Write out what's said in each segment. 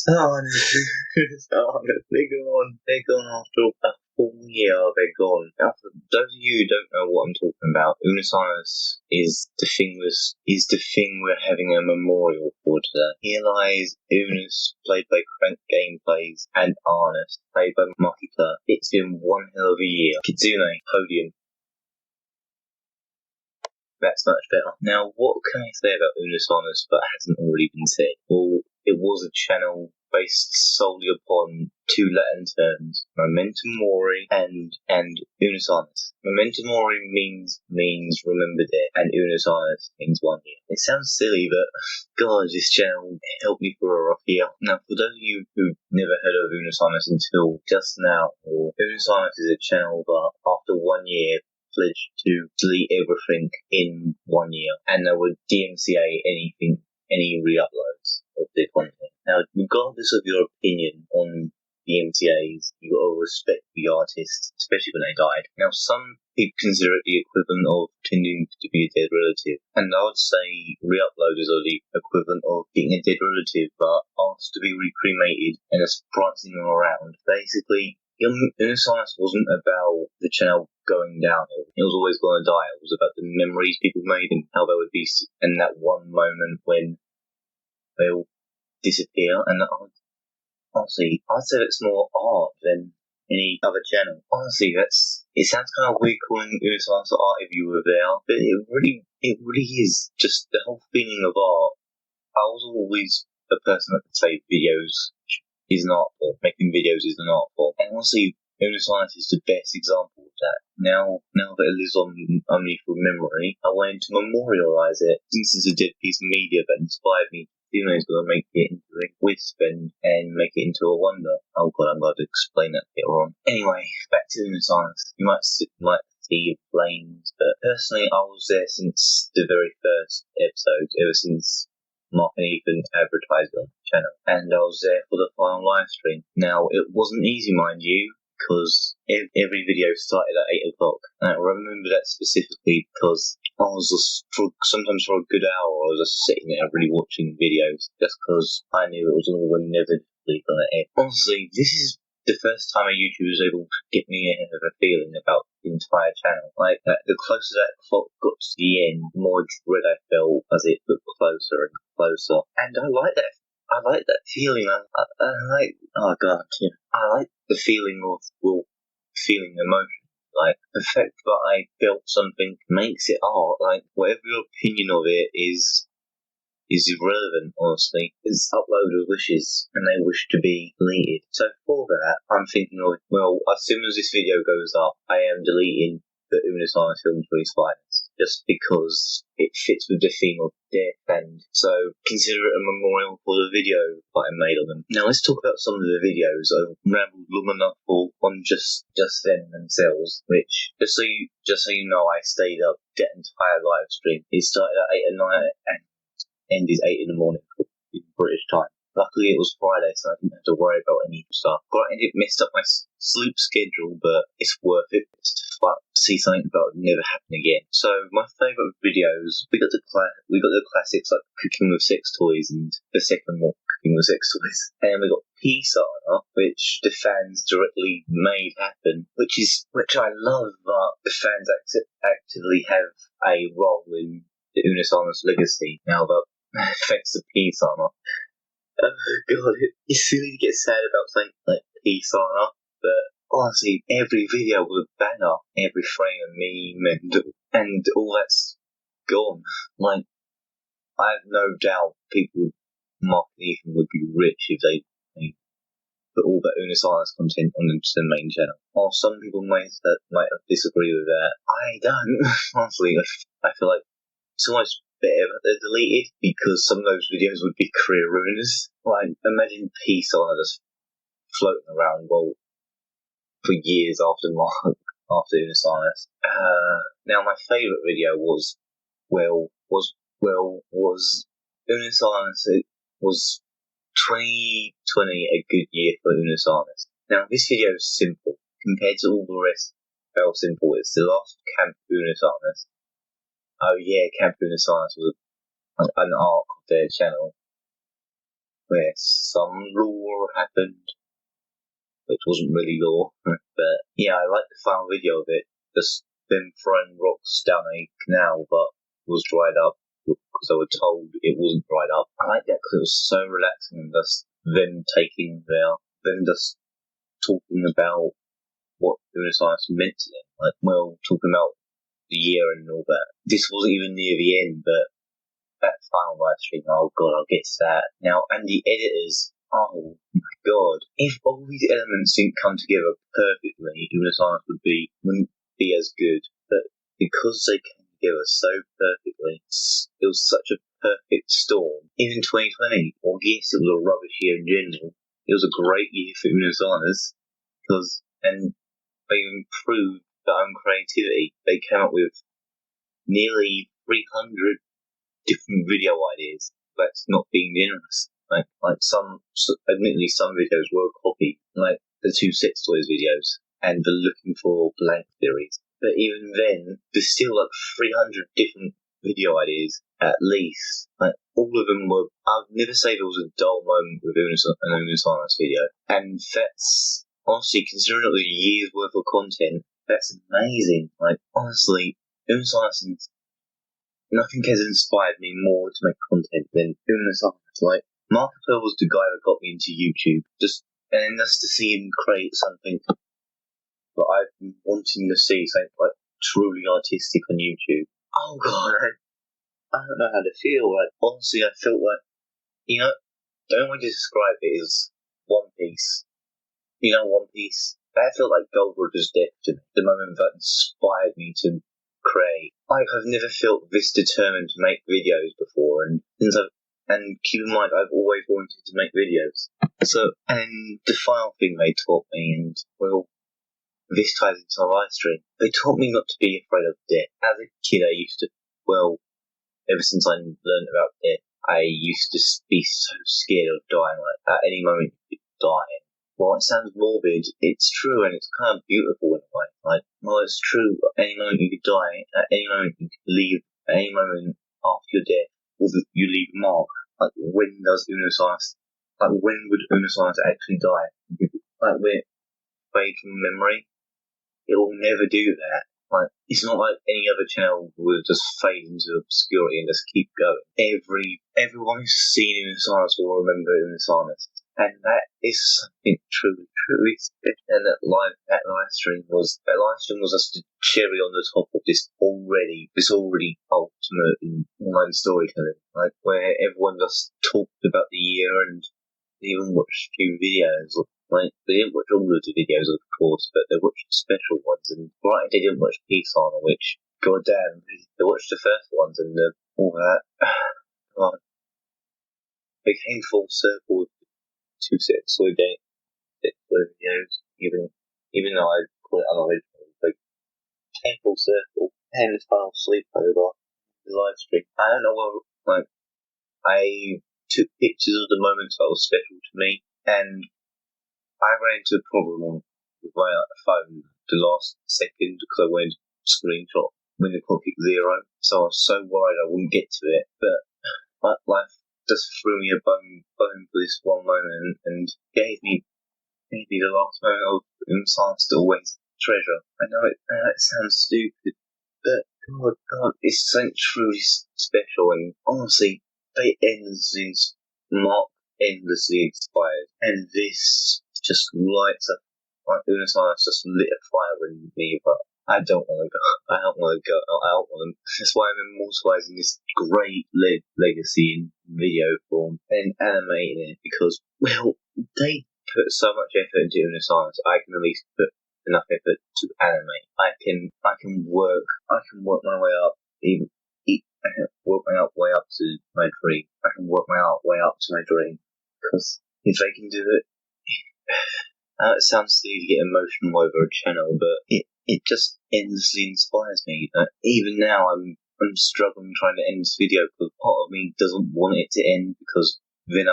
They're gone. They're gone after a full year. They're gone. Now, for those of you who don't know what I'm talking about, Unus annus is the thing we're having a memorial for today. Here lies Unus, played by Crank Gameplays, and Annus, played by Marky Plur. It's been one hell of a year. Kitsune, podium. That's much better. Now, what can I say about Unus annus but hasn't already been said? Well, it was a channel based solely upon two Latin terms, Memento Mori and Unus annus. Memento Mori means remember it, and Unus annus means 1 year. It sounds silly, but God, this channel helped me through a rough year. Now, for those of you who've never heard of Unus annus until just now, Unus annus is a channel that after 1 year pledged to delete everything in 1 year, and they would DMCA any re-uploads of their content. Now, regardless of your opinion on DMCAs, you got to respect the artist, especially when they died. Now, some people consider it the equivalent of pretending to be a dead relative, and I would say re-uploaders are the equivalent of being a dead relative but asked to be recremated and just prancing them around. Basically, Unus annus wasn't about the channel going downhill. It was always going to die. It was about the memories people made and how they would be, and that one moment when they all disappear. And honestly, I'd say it's more art than any other channel. Honestly, it sounds kind of weird calling Unus annus art if you were there, but it really is just the whole feeling of art. I was always a person that could say videos is an art form. Making videos is an art form. And honestly, Unus annus is the best example of that. Now that it lives on only for memory, I wanted to memorialise it. Since it's a dead piece of media that inspired me, Dino is going to make it into a wisp and make it into a wonder. Oh god, I'm going to explain that later on. Anyway, back to Unus annus. You might see flames, but personally, I was there since the very first episode, ever since Mark and Ethan advertised on the channel, and I was there for the final live stream. Now, it wasn't easy, mind you, because every video started at 8 o'clock, and I remember that specifically because I was sometimes for a good hour I was just sitting there really watching videos, just because I knew it was all inevitably going to end. Honestly, this is the first time a YouTuber was able to get me ahead of a feeling about the entire channel. Like, the closer that clock got to the end, the more dread I felt as it got closer and closer. And I like that. I like that feeling. I like, oh god, yeah. I like the feeling of, feeling emotion. Like, the fact that I felt something makes it art. Like, whatever your opinion of it is irrelevant, honestly. It's uploaders' wishes, and they wish to be deleted. So for that, I'm thinking of, well, as soon as this video goes up, I am deleting the Unus annus film for his finest, just because it fits with the theme of death, and so consider it a memorial for the video that I made on them. Now let's talk about some of the videos. I've rambled long enough on just them themselves, which, just so you know, I stayed up that entire live stream. It started at 8 at night, and end is 8 in the morning in British time. Luckily it was Friday, so I didn't have to worry about any stuff. Granted, it messed up my sleep schedule, but it's worth it just to see something that would never happen again. So my favourite videos, we got the classics like Cooking with Sex Toys and the second one, Cooking with Sex Toys, and we got Peace Armor, which the fans directly made happen, which I love that the fans actively have a role in the Unus annus legacy now that thanks to Peace Armor. God, it's silly to get sad about something like Peace Armor, but honestly, every video was a banger, every frame a meme, and all that's gone. Like, I have no doubt Mark and Ethan would be rich if they put all the Unus annus content on the main channel. Or some people might disagree with that. I don't. Honestly, I feel like it's almost better that they're deleted, because some of those videos would be career ruiners. Like, imagine Peace Armor just floating around for years after Unus annus. Now my favourite video was Unus annus. It was 2020 a good year for Unus annus. Now this video is simple compared to all the rest. How simple it's the last Camp Unus annus. Oh yeah, Camp Unus annus was an arc of their channel. where some law happened, which wasn't really law. But yeah, I like the final video of it. Just them throwing rocks down a canal, but it was dried up because I was told it wasn't dried up. I like that because it was so relaxing. Just them just talking about what Unus annus meant to them. Like, well, talking about the year and all that. This wasn't even near the end, but that final live stream, oh god, I'll get to that. Now, and the editors, oh my god. If all these elements didn't come together perfectly, Unus annus wouldn't be as good. But because they came together so perfectly, it was such a perfect storm. Even 2020, well, yes, it was a rubbish year in general. It was a great year for Unus annus, and they improved their own creativity. They came up with nearly 300 different video ideas. That's not being generous. Admittedly, some videos were copied, like the 2 sex toys videos and the looking for blank theories. But even then, there's still like 300 different video ideas at least. Like, all of them were. I'd never say there was a dull moment with an Unus annus video, and that's honestly, considering it was a year's worth of content, that's amazing. Like, honestly, Unus annus, nothing has inspired me more to make content than Unus annus. Like, Markiplier was the guy that got me into YouTube. Just to see him create something that I've been wanting to see, something like truly artistic on YouTube. Oh god, I don't know how to feel. Like, honestly, I felt like, the only way to describe it is One Piece. One Piece. That felt like Gold Roger's death to me. The moment that inspired me to create. I've never felt this determined to make videos before, and keep in mind, I've always wanted to make videos. So, and the final thing they taught me, and well, this ties into the live stream. They taught me not to be afraid of death. As a kid, ever since I learned about death, I used to be so scared of dying. Like, at any moment you could die. Well, it sounds morbid. It's true, and it's kind of beautiful in a way. Like, well, it's true. At any moment you could die. At any moment you could leave. At any moment after your death, you leave a mark. Like, when does Unus annus? Like, when would Unus annus actually die? Like, we're fade from memory. It will never do that. Like, it's not like any other channel will just fade into obscurity and just keep going. Everyone who's seen Unus annus will remember Unus annus. And that is something truly, truly special. And that live stream was just a cherry on the top of this already ultimate in online storytelling. Like, where everyone just talked about the year and even watched a few videos. Like, they didn't watch all of the videos, of course, but they watched the special ones. And they didn't watch Peace Armor, which, goddamn, they watched the first ones and all that. God. They came full circle with 2 sex toy videos, even though I call it unoriginal. Like, came full circle. And this final sleepover, the live stream. I don't know what, I took pictures of the moments that was special to me, and I ran into a problem with my phone the last second because I went to screenshot when the clock hit 0. So I was so worried I wouldn't get to it. But life just threw me a bone for this one moment and gave me the last moment of Unus annus to always treasure. I know it sounds stupid, but God, it's something truly special, and honestly, Mark endlessly inspired, and this just lights up. Like, Unus annus just lit a fire in me, but I don't want to go. I don't want to. That's why I'm immortalizing this great legacy in video form and animating it, because, well, they put so much effort into Unus annus. I can at least put enough effort to animate. I can work my way up, I can work my way up to my dream. I can work my way up to my dream, because if they can do it, it sounds silly to get emotional over a channel, but it just endlessly inspires me. Even now, I'm struggling trying to end this video because part of me doesn't want it to end, because then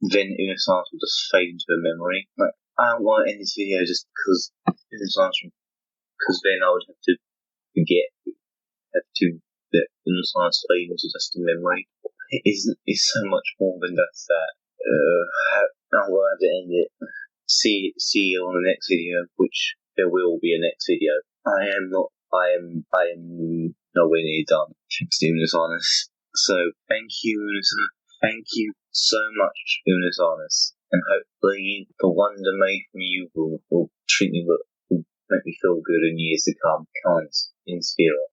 then Unus annus will just fade into a memory. Like, I don't want to end this video just because because then I would have to let Unus annus fade into just a memory. It's so much more than just that. I'm going to have to end it. See you on the next video, which there will be a next video. I am nowhere near done. Thanks to Unus Annus. So thank you, Unus. Thank you so much, Unus Annus. And hopefully the wonder made from you will treat me, will make me feel good in years to come. Kind in spirit.